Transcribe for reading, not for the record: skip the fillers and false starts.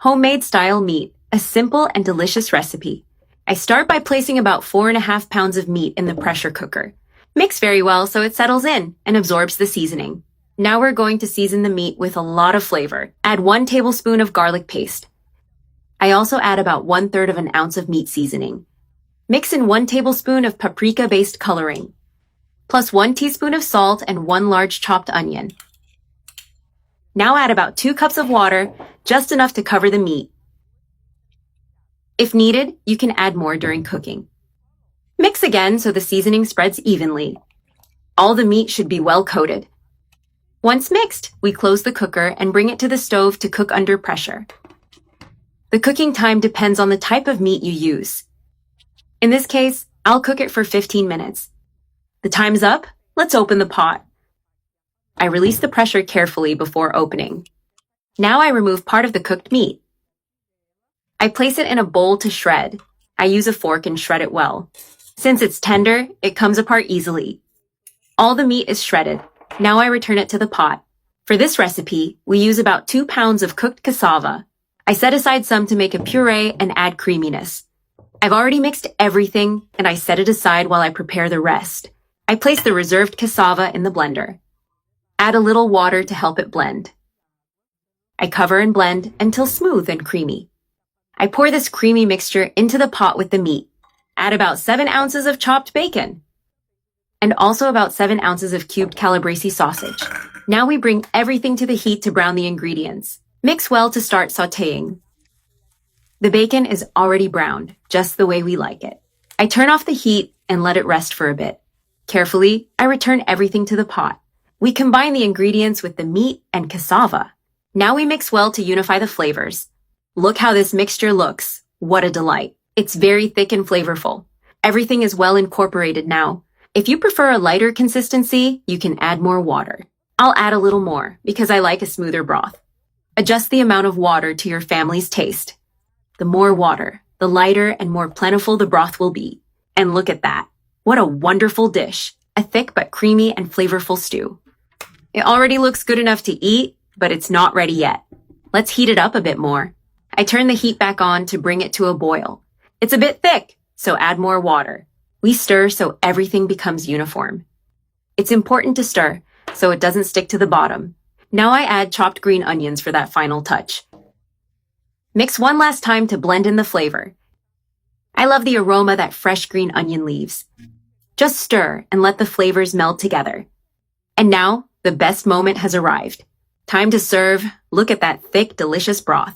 Homemade style meat, a simple and delicious recipe. I start by placing about 4.5 pounds of meat in the pressure cooker. Mix very well so it settles in and absorbs the seasoning. Now we're going to season the meat with a lot of flavor. Add 1 tablespoon of garlic paste. I also add about 1/3 of an ounce of meat seasoning. Mix in 1 tablespoon of paprika-based coloring, plus 1 teaspoon of salt and 1 large chopped onion. Now add about 2 cups of water, just enough to cover the meat. If needed, you can add more during cooking. Mix again so the seasoning spreads evenly. All the meat should be well coated. Once mixed, we close the cooker and bring it to the stove to cook under pressure. The cooking time depends on the type of meat you use. In this case, I'll cook it for 15 minutes. The time's up, let's open the pot. I release the pressure carefully before opening. Now I remove part of the cooked meat. I place it in a bowl to shred. I use a fork and shred it well. Since it's tender, it comes apart easily. All the meat is shredded. Now I return it to the pot. For this recipe, we use about 2 pounds of cooked cassava. I set aside some to make a puree and add creaminess. I've already mixed everything, and I set it aside while I prepare the rest. I place the reserved cassava in the blender. Add a little water to help it blend. I cover and blend until smooth and creamy. I pour this creamy mixture into the pot with the meat. Add about 7 ounces of chopped bacon, and also about 7 ounces of cubed calabrese sausage. Now we bring everything to the heat to brown the ingredients. Mix well to start sautéing. The bacon is already browned, just the way we like it. I turn off the heat and let it rest for a bit. Carefully, I return everything to the pot. We combine the ingredients with the meat and cassava. Now we mix well to unify the flavors. Look how this mixture looks. What a delight. It's very thick and flavorful. Everything is well incorporated now. If you prefer a lighter consistency, you can add more water. I'll add a little more because I like a smoother broth. Adjust the amount of water to your family's taste. The more water, the lighter and more plentiful the broth will be. And look at that. What a wonderful dish. A thick but creamy and flavorful stew. It already looks good enough to eat, but it's not ready yet. Let's heat it up a bit more. I turn the heat back on to bring it to a boil. It's a bit thick, so add more water. We stir so everything becomes uniform. It's important to stir so it doesn't stick to the bottom. Now I add chopped green onions for that final touch. Mix one last time to blend in the flavor. I love the aroma that fresh green onion leaves. Just stir and let the flavors meld together. And now, the best moment has arrived. Time to serve. Look at that thick, delicious broth.